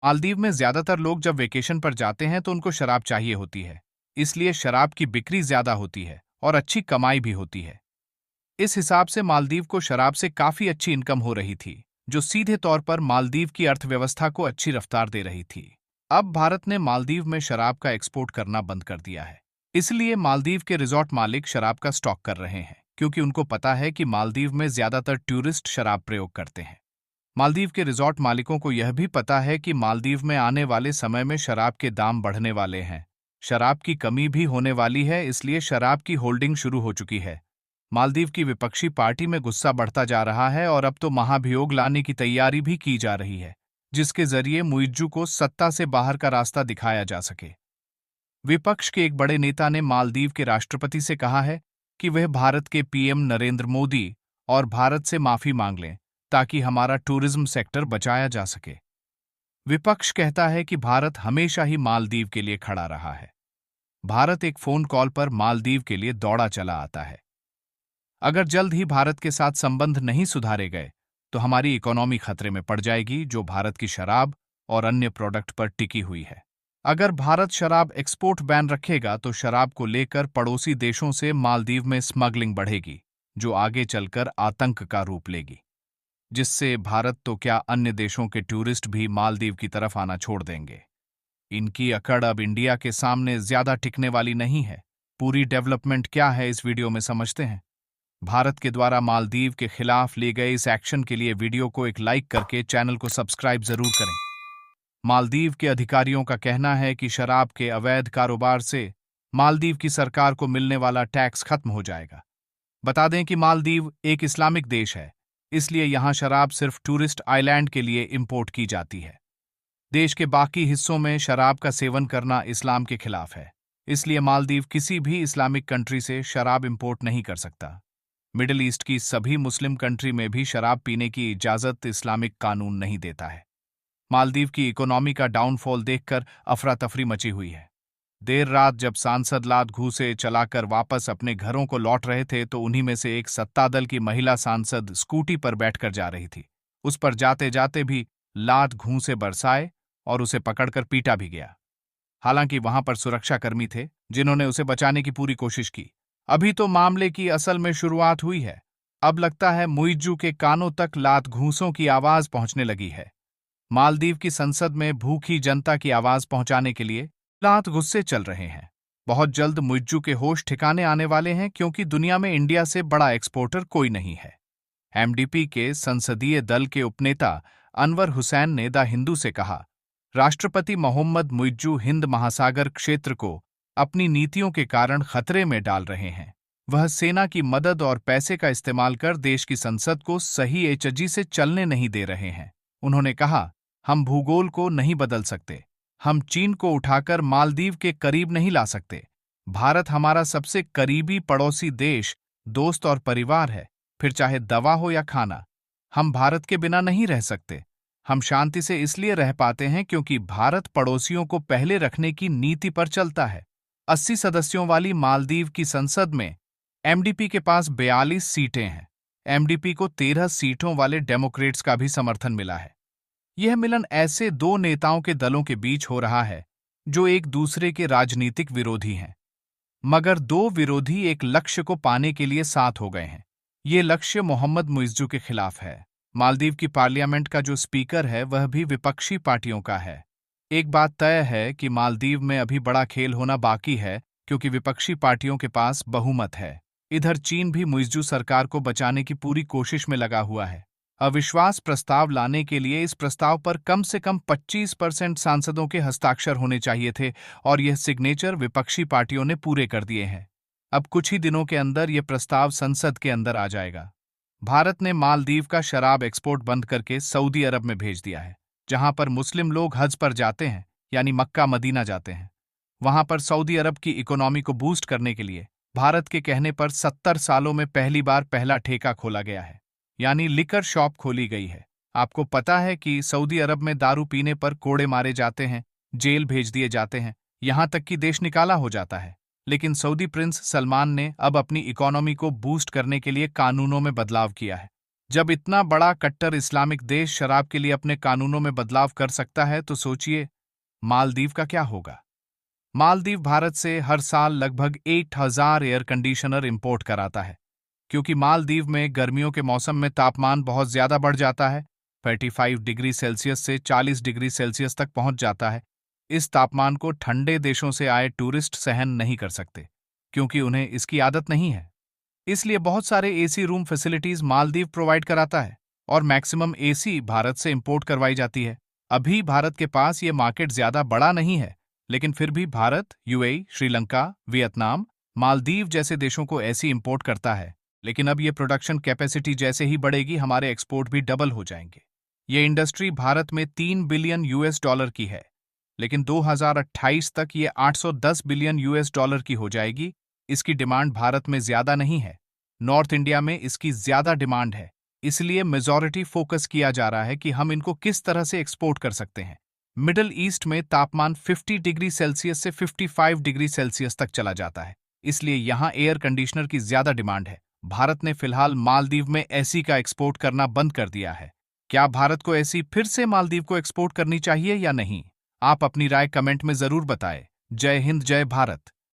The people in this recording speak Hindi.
मालदीव में ज्यादातर लोग जब वेकेशन पर जाते हैं तो उनको शराब चाहिए होती है, इसलिए शराब की बिक्री ज्यादा होती है और अच्छी कमाई भी होती है। इस हिसाब से मालदीव को शराब से काफी अच्छी इनकम हो रही थी, जो सीधे तौर पर मालदीव की अर्थव्यवस्था को अच्छी रफ्तार दे रही थी। अब भारत ने मालदीव में शराब का एक्सपोर्ट करना बंद कर दिया है। इसलिए मालदीव के रिजॉर्ट मालिक शराब का स्टॉक कर रहे हैं, क्योंकि उनको पता है कि मालदीव में ज्यादातर टूरिस्ट शराब प्रयोग करते हैं। मालदीव के रिजॉर्ट मालिकों को यह भी पता है कि मालदीव में आने वाले समय में शराब के दाम बढ़ने वाले हैं। शराब की कमी भी होने वाली है, इसलिए शराब की होल्डिंग शुरू हो चुकी है। मालदीव की विपक्षी पार्टी में गुस्सा बढ़ता जा रहा है और अब तो महाभियोग लाने की तैयारी भी की जा रही है, जिसके जरिए मुइज्जू को सत्ता से बाहर का रास्ता दिखाया जा सके। विपक्ष के एक बड़े नेता ने मालदीव के राष्ट्रपति से कहा है कि वह भारत के पीएम नरेंद्र मोदी और भारत से माफी मांग लें, ताकि हमारा टूरिज्म सेक्टर बचाया जा सके। विपक्ष कहता है कि भारत हमेशा ही मालदीव के लिए खड़ा रहा है। भारत एक फोन कॉल पर मालदीव के लिए दौड़ा चला आता है। अगर जल्द ही भारत के साथ संबंध नहीं सुधारे गए तो हमारी इकोनॉमी खतरे में पड़ जाएगी, जो भारत की शराब और अन्य प्रोडक्ट पर टिकी हुई है। अगर भारत शराब एक्सपोर्ट बैन रखेगा तो शराब को लेकर पड़ोसी देशों से मालदीव में स्मगलिंग बढ़ेगी, जो आगे चलकर आतंक का रूप लेगी, जिससे भारत तो क्या अन्य देशों के टूरिस्ट भी मालदीव की तरफ आना छोड़ देंगे। इनकी अकड़ अब इंडिया के सामने ज्यादा टिकने वाली नहीं है। पूरी डेवलपमेंट क्या है इस वीडियो में समझते हैं। भारत के द्वारा मालदीव के खिलाफ लिए गए इस एक्शन के लिए वीडियो को एक लाइक करके चैनल को सब्सक्राइब जरूर करें। मालदीव के अधिकारियों का कहना है कि शराब के अवैध कारोबार से मालदीव की सरकार को मिलने वाला टैक्स खत्म हो जाएगा। बता दें कि मालदीव एक इस्लामिक देश है, इसलिए यहां शराब सिर्फ टूरिस्ट आइलैंड के लिए इंपोर्ट की जाती है। देश के बाकी हिस्सों में शराब का सेवन करना इस्लाम के खिलाफ है, इसलिए मालदीव किसी भी इस्लामिक कंट्री से शराब इंपोर्ट नहीं कर सकता। मिडिल ईस्ट की सभी मुस्लिम कंट्री में भी शराब पीने की इजाजत इस्लामिक कानून नहीं देता है। मालदीव की इकोनॉमी का डाउनफॉल देखकर अफरा तफरी मची हुई है। देर रात जब सांसद लात घूंसे चलाकर वापस अपने घरों को लौट रहे थे तो उन्हीं में से एक सत्तादल की महिला सांसद स्कूटी पर बैठकर जा रही थी। उस पर जाते जाते भी लात घूंसे बरसाए और उसे पकड़कर पीटा भी गया। हालांकि वहां पर सुरक्षाकर्मी थे जिन्होंने उसे बचाने की पूरी कोशिश की। अभी तो मामले की असल में शुरुआत हुई है। अब लगता है मुइज्जू के कानों तक लात घूंसों की आवाज पहुंचने लगी है। मालदीव की संसद में भूखी जनता की आवाज पहुंचाने के लिए लात गुस्से चल रहे हैं। बहुत जल्द मुइज्जू के होश ठिकाने आने वाले हैं, क्योंकि दुनिया में इंडिया से बड़ा एक्सपोर्टर कोई नहीं है। एमडीपी के संसदीय दल के उपनेता अनवर हुसैन ने द हिंदू से कहा, राष्ट्रपति मोहम्मद मुइज्जू हिंद महासागर क्षेत्र को अपनी नीतियों के कारण खतरे में डाल रहे हैं। वह सेना की मदद और पैसे का इस्तेमाल कर देश की संसद को सही एचजी से चलने नहीं दे रहे हैं। उन्होंने कहा, हम भूगोल को नहीं बदल सकते, हम चीन को उठाकर मालदीव के करीब नहीं ला सकते। भारत हमारा सबसे करीबी पड़ोसी देश, दोस्त और परिवार है, फिर चाहे दवा हो या खाना। हम भारत के बिना नहीं रह सकते। हम शांति से इसलिए रह पाते हैं क्योंकि भारत पड़ोसियों को पहले रखने की नीति पर चलता है। 80 सदस्यों वाली मालदीव की संसद में एमडीपी के पास 42 सीटें हैं। एमडीपी को 13 सीटों वाले डेमोक्रेट्स का भी समर्थन मिला है। यह मिलन ऐसे दो नेताओं के दलों के बीच हो रहा है जो एक दूसरे के राजनीतिक विरोधी हैं, मगर दो विरोधी एक लक्ष्य को पाने के लिए साथ हो गए हैं। ये लक्ष्य मोहम्मद मुइज्जू के खिलाफ है। मालदीव की पार्लियामेंट का जो स्पीकर है वह भी विपक्षी पार्टियों का है। एक बात तय है कि मालदीव में अभी बड़ा खेल होना बाकी है, क्योंकि विपक्षी पार्टियों के पास बहुमत है। इधर चीन भी मुइज्जू सरकार को बचाने की पूरी कोशिश में लगा हुआ है। अविश्वास प्रस्ताव लाने के लिए इस प्रस्ताव पर कम से कम 25% सांसदों के हस्ताक्षर होने चाहिए थे, और यह सिग्नेचर विपक्षी पार्टियों ने पूरे कर दिए हैं। अब कुछ ही दिनों के अंदर यह प्रस्ताव संसद के अंदर आ जाएगा। भारत ने मालदीव का शराब एक्सपोर्ट बंद करके सऊदी अरब में भेज दिया है, जहां पर मुस्लिम लोग हज पर जाते हैं, यानी मक्का मदीना जाते हैं। वहां पर सऊदी अरब की इकोनॉमी को बूस्ट करने के लिए भारत के कहने पर 70 सालों में पहली बार पहला ठेका खोला गया है, यानी लिकर शॉप खोली गई है। आपको पता है कि सऊदी अरब में दारू पीने पर कोड़े मारे जाते हैं, जेल भेज दिए जाते हैं, यहां तक कि देश निकाला हो जाता है। लेकिन सऊदी प्रिंस सलमान ने अब अपनी इकोनॉमी को बूस्ट करने के लिए कानूनों में बदलाव किया है। जब इतना बड़ा कट्टर इस्लामिक देश शराब के लिए अपने कानूनों में बदलाव कर सकता है तो सोचिए मालदीव का क्या होगा। मालदीव भारत से हर साल लगभग 8,000 एयर कंडीशनर इंपोर्ट कराता है। क्योंकि मालदीव में गर्मियों के मौसम में तापमान बहुत ज्यादा बढ़ जाता है, 35 डिग्री सेल्सियस से 40 डिग्री सेल्सियस तक पहुंच जाता है। इस तापमान को ठंडे देशों से आए टूरिस्ट सहन नहीं कर सकते, क्योंकि उन्हें इसकी आदत नहीं है। इसलिए बहुत सारे AC room facilities Maldives provide कराता है और मैक्सिमम एसी भारत से इंपोर्ट करवाई जाती है। अभी भारत के पास ये मार्केट ज्यादा बड़ा नहीं है, लेकिन फिर भी भारत यूएई, श्रीलंका, वियतनाम, मालदीव जैसे देशों को ऐसी इंपोर्ट करता है। लेकिन अब ये प्रोडक्शन कैपेसिटी जैसे ही बढ़ेगी हमारे एक्सपोर्ट भी डबल हो जाएंगे। ये इंडस्ट्री भारत में 3 बिलियन यूएस डॉलर की है, लेकिन 2028 तक ये 810 बिलियन यूएस डॉलर की हो जाएगी। इसकी डिमांड भारत में ज्यादा नहीं है, नॉर्थ इंडिया में इसकी ज्यादा डिमांड है। इसलिए मेजॉरिटी फोकस किया जा रहा है कि हम इनको किस तरह से एक्सपोर्ट कर सकते हैं। मिडल ईस्ट में तापमान 50 डिग्री सेल्सियस से 55 डिग्री सेल्सियस तक चला जाता है, इसलिए यहाँ एयर कंडीशनर की ज्यादा डिमांड है। भारत ने फिलहाल मालदीव में एसी का एक्सपोर्ट करना बंद कर दिया है। क्या भारत को एसी फिर से मालदीव को एक्सपोर्ट करनी चाहिए या नहीं? आप अपनी राय कमेंट में जरूर बताएं। जय हिंद, जय भारत।